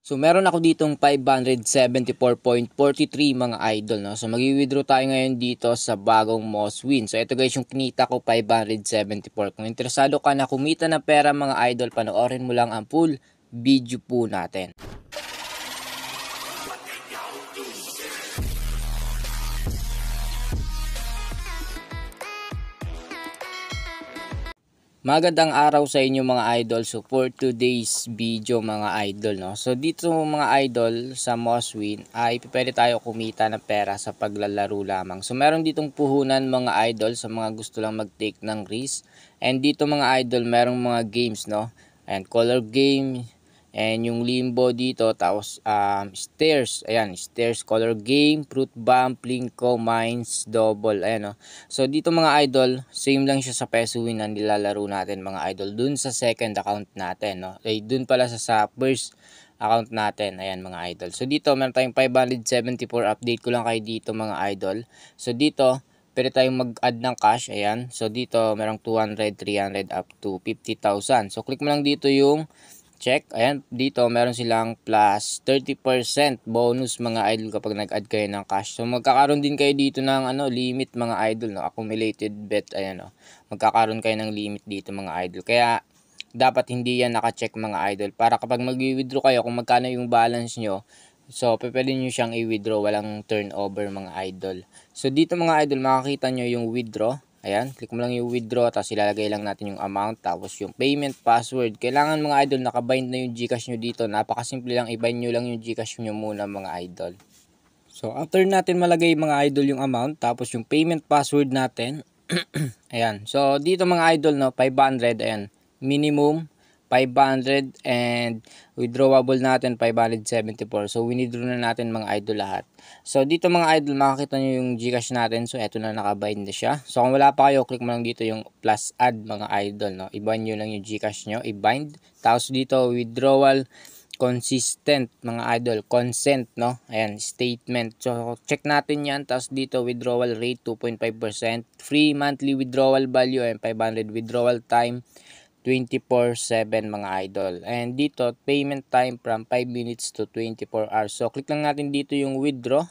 So, meron ako ditong 574.43 mga idol, no? So, mag-withdraw tayo ngayon dito sa bagong Moswin. So, ito guys yung kinita ko, 574. Kung interesado ka na kumita ng pera mga idol, panoorin mo lang ang full video po natin. Magandang araw sa inyo mga idol. So for today's video mga idol, no. So dito mga idol sa Moswin ay pwede tayo kumita ng pera sa paglalaro lamang. So meron ditong puhunan mga idol sa mga gusto lang mag-take ng risk. And dito mga idol merong mga games, no. And color game. And yung limbo dito, tapos stairs, ayan, stairs, color game, fruit bump, linko, mines, double, ayan o. So dito mga idol, same lang siya sa Pesuwin na nilalaro natin mga idol, dun sa second account natin, no? Ay, dun pala sa first account natin, ayan mga idol. So dito, meron tayong 574, update ko lang kayo dito mga idol. So dito, pwede tayong mag-add ng cash, ayan. So dito, merong 200, 300, up to 50,000. So click mo lang dito yung check. Ayan, dito meron silang plus 30% bonus mga idol kapag nag-add kayo ng cash. So magkakaroon din kayo dito ng limit mga idol, no, accumulated bet, ayan oh. Magkakaroon kayo ng limit dito mga idol. Kaya dapat hindi yan naka-check mga idol para kapag mag-withdraw kayo kung magkano yung balance nyo, so pwede nyo siyang i-withdraw, walang turnover mga idol. So dito mga idol makikita nyo yung withdraw. Ayan, click mo lang yung withdraw, tapos ilalagay lang natin yung amount, tapos yung payment password. Kailangan mga idol nakabind na yung GCash nyo dito. Napakasimple lang, i-bind nyo lang yung GCash nyo muna mga idol. So after natin malagay mga idol yung amount, tapos yung payment password natin. Ayan, so dito mga idol, no, 500, ayan, minimum 500 and withdrawable natin 574. So winidraw na natin mga idol lahat. So dito mga idol makikita nyo yung GCash natin. So eto na, nakabind na siya. So kung wala pa kayo, click mo lang dito yung plus add mga idol, no. I-bind nyo lang yung GCash nyo, i-bind. Tapos dito withdrawal consistent mga idol, consent, no. Ayan, statement. So check natin yan. Tapos dito withdrawal rate 2.5%, free monthly withdrawal value and 500 withdrawal time 24/7 mga idol. And dito payment time from 5 minutes to 24 hours. So click lang natin dito yung withdraw.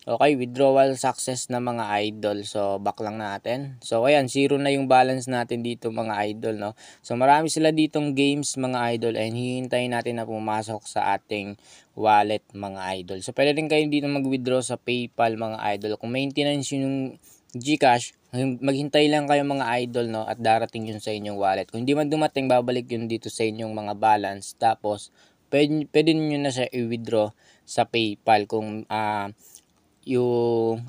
Okay, withdrawal success na mga idol. So back lang natin. So ayan, zero na yung balance natin dito mga idol, no. So marami sila ditong games mga idol and hihintayin natin na pumasok sa ating wallet mga idol. So pwede rin kayo dito mag-withdraw sa PayPal mga idol. Kung maintenance yung GCash, maghintay lang kayo mga idol, no, at darating yun sa inyong wallet. Kung hindi man dumating, babalik yun dito sa inyong mga balance. Tapos pwede niyo na siya i-withdraw sa PayPal kung yung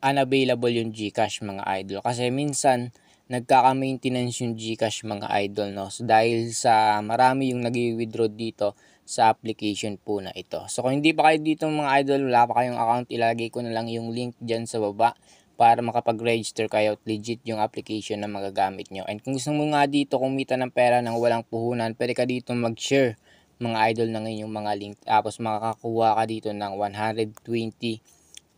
unavailable yung GCash mga idol. Kasi minsan nagkaka-maintenance yung GCash mga idol, no. So dahil sa marami yung nag-withdraw dito sa application po na ito. So kung hindi pa kayo dito mga idol, wala pa kayong account, ilalagay ko na lang yung link dyan sa baba para makapag-register kayo at legit yung application na magagamit nyo. And kung gusto mo nga dito kumita ng pera ng walang puhunan, pwede ka dito mag-share mga idol ng inyong mga link. Tapos makakakuha ka dito ng 120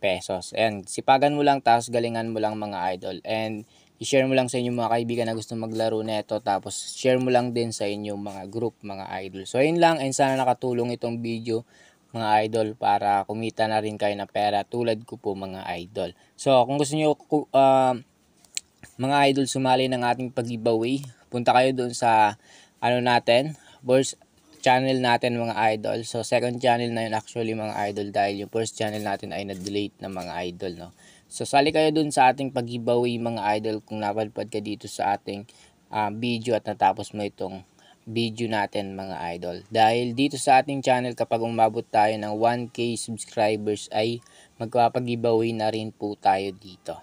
pesos. Ayan, sipagan mo lang, tapos galingan mo lang mga idol. And i-share mo lang sa inyong mga kaibigan na gusto maglaro nito. Tapos share mo lang din sa inyong mga group mga idol. So ayun lang, and sana nakatulong itong video mga idol para kumita na rin kayo ng pera tulad ko po mga idol. So kung gusto niyo mga idol sumali ng ating pag-giveaway, punta kayo doon sa natin, first channel natin mga idol. So second channel na yun actually mga idol, dahil yung first channel natin ay na-delete na mga idol, no. So sali kayo doon sa ating pag-giveaway mga idol kung napalpad ka dito sa ating video at natapos mo itong video natin mga idol. Dahil dito sa ating channel, kapag umabot tayo ng 1K subscribers ay magpapag-giveaway na rin po tayo dito.